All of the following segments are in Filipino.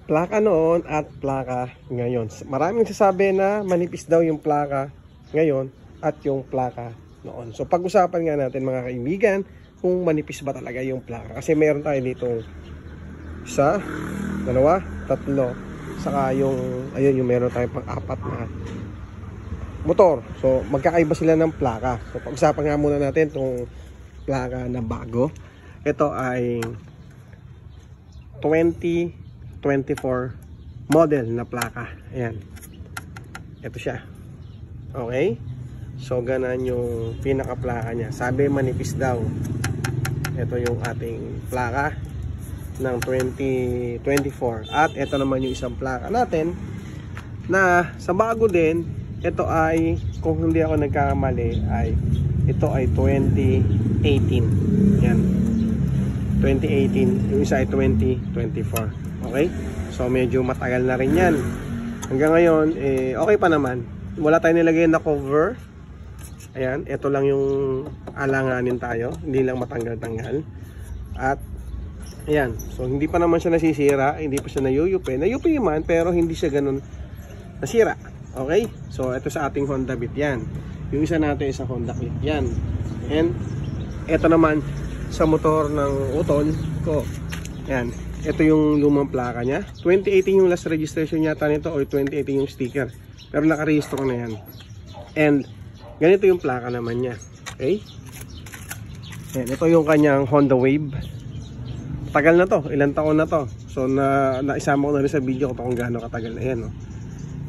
Plaka noon at plaka ngayon. Maraming sasabi na manipis daw yung plaka ngayon at yung plaka noon. So pag-usapan nga natin mga kaibigan kung manipis ba talaga yung plaka. Kasi meron tayo dito isa, dalawa, tatlo. Saka yung, ayun yung meron tayo pang-apat na motor. So magkakaiba sila ng plaka. So pag-usapan nga muna natin itong plaka na bago. Ito ay 2024 model na plaka. Ayan. Ito siya. Okay. So ganan yung pinaka plaka niya. Sabi manipis daw. Ito yung ating plaka ng 2024. At ito naman yung isang plaka natin na sa bago din. Ito ay, kung hindi ako nagkakamali, ay ito ay 2018. Yan. 2018. Yung isa ay 2024. Okay? So medyo matagal na rin yan. Hanggang ngayon, okay pa naman. Wala tayong nilagay na cover. Ayan. Ito lang yung alanganin tayo. Hindi lang matanggal-tanggal. At ayan. So hindi pa naman siya nasisira. Hindi pa siya nayuyupi. Nayupi man, pero hindi siya ganun nasira. Okay? So ito sa ating Honda Beat yan. Yung isa natin sa Honda Click yan. And ito naman sa motor ng utol ko. Yan. Ito yung lumang plaka niya. 2018 yung last registration yata nito o 2018 yung sticker. Pero nakarehistro na yan. And ganito yung plaka naman niya. Okay? Yan. Ito yung kanyang Honda Wave. Tagal na to. Ilang taon na to. So naisama ko na rin sa video ko kung gaano katagal na yan. No?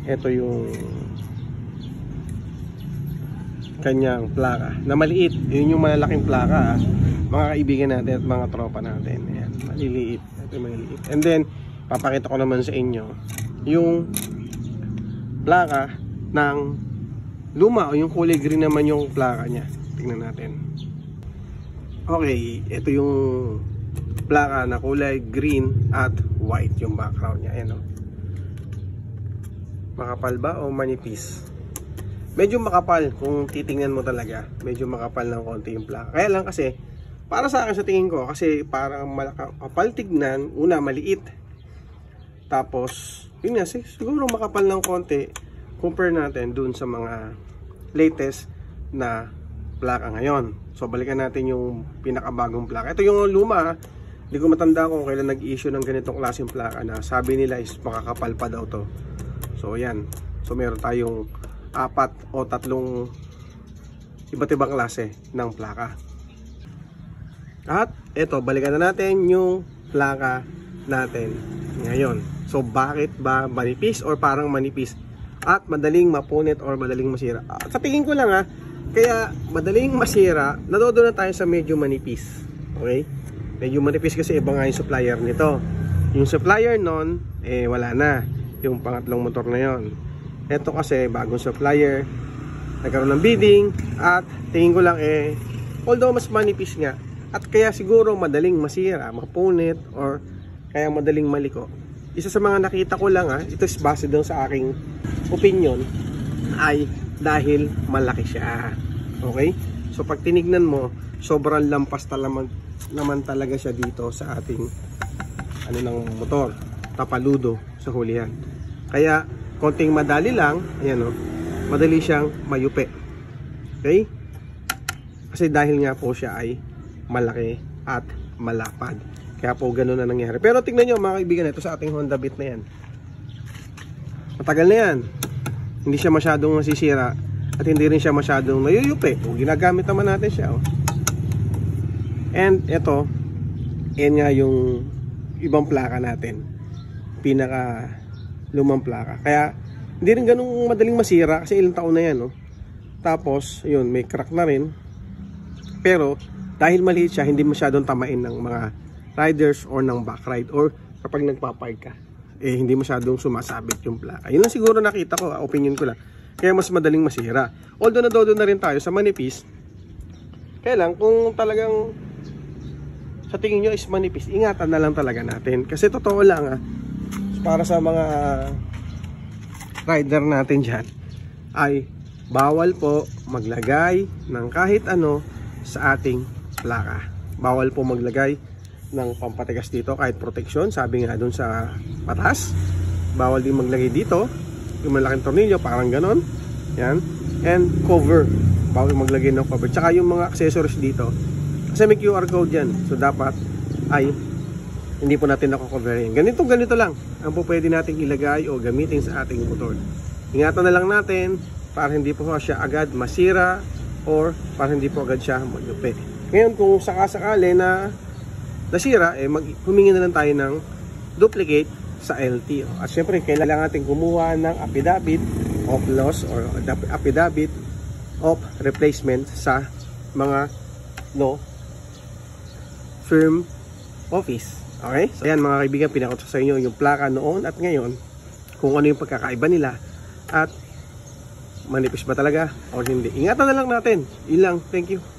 Ito yung kanyang plaka na maliit. Yun yung malalaking plaka. Mga kaibigan natin at mga tropa natin. Ayan, maliliit. Ito maliliit. And then, papakita ko naman sa inyo yung plaka ng luma o yung kulay green naman yung plaka niya. Tingnan natin. Okay, ito yung plaka na kulay green at white yung background niya. Ayan o. Makapal ba o manipis? Medyo makapal kung titingnan mo talaga. Medyo makapal ng konti yung plaka. Kaya lang kasi para sa akin sa tingin ko, kasi parang makapal tignan, una maliit. Tapos, yun nga, siguro makapal ng konti compare natin dun sa mga latest na plaka ngayon. So, balikan natin yung pinakabagong plaka. Ito yung luma, hindi ko matanda kung kailan nag-issue ng ganitong klaseng plaka na sabi nila is makakapal pa daw to. So, yan. So, meron tayong 4 o 3 iba't ibang klase ng plaka. At ito, balikan na natin yung plaka natin ngayon. So bakit ba manipis or parang manipis at madaling mapunit or madaling masira? Sa tingin ko lang kaya madaling masira, nadodo na tayo sa medyo manipis. Okay? Medyo manipis kasi iba nga yung supplier nito. Yung supplier nun, wala na. Yung pangatlong motor na yon. Ito kasi bagong supplier, nagkaroon ng bidding at tingin ko lang although mas manipis nga, at kaya siguro madaling masira, mapunit, or kaya madaling maliko. Isa sa mga nakita ko lang ito is base doon sa aking opinion, ay dahil malaki siya. Okay? So pag tinignan mo, sobrang lampas naman talaga siya dito sa ating ng motor. Tapaludo sa hulihan. Kaya konting madali lang, ayan madali siyang mayupi. Okay? Kasi dahil nga po siya ay malaki at malapad. Kaya po ganoon na nangyari. Pero tingnan nyo mga kaibigan, ito sa ating Honda Beat na yan. Matagal na yan. Hindi siya masyadong nasisira at hindi rin siya masyadong nayuyupi. Ginagamit naman natin siya. And ito, yan nga yung ibang plaka natin. Pinaka lumang plaka. Kaya hindi rin ganung madaling masira kasi ilang taon na yan. Tapos, yun, may crack na rin. Pero dahil maliit siya, hindi masyadong tamain ng mga riders or ng back ride or kapag nagpapark ka, hindi masyadong sumasabit yung plaka. Yun lang siguro nakita ko, opinion ko lang. Kaya mas madaling masira. Although nadodo na rin tayo sa manipis. Kaya lang, kung talagang sa tingin nyo is manipis, ingatan na lang talaga natin. Kasi totoo lang para sa mga rider natin dyan, ay bawal po maglagay ng kahit ano sa ating plaka. Bawal po maglagay ng pampatigas dito kahit protection, sabi nga dun sa patas. Bawal din maglagay dito yung malaking tornilyo, parang ganon. Yan. And cover, bawal maglagay ng cover. Tsaka yung mga accessories dito, kasi may QR code yan, so dapat ay hindi po natin nako-cover yan. Ganito lang ang po pwede nating ilagay o gamitin sa ating motor. Ingatan na lang natin para hindi po siya agad masira or para hindi po agad siya maglupi. Ngayon kung sakasakali na nasira, humingi na lang tayo ng duplicate sa LTO. At syempre kailangan natin kumuha ng affidavit of loss or affidavit of replacement sa mga law firm office. Okay? So ayan mga kaibigan, pinakot sa inyo yung plaka noon at ngayon, kung ano yung pagkakaiba nila at manipis ba talaga o hindi. Ingatan na lang natin. Yun lang. Thank you.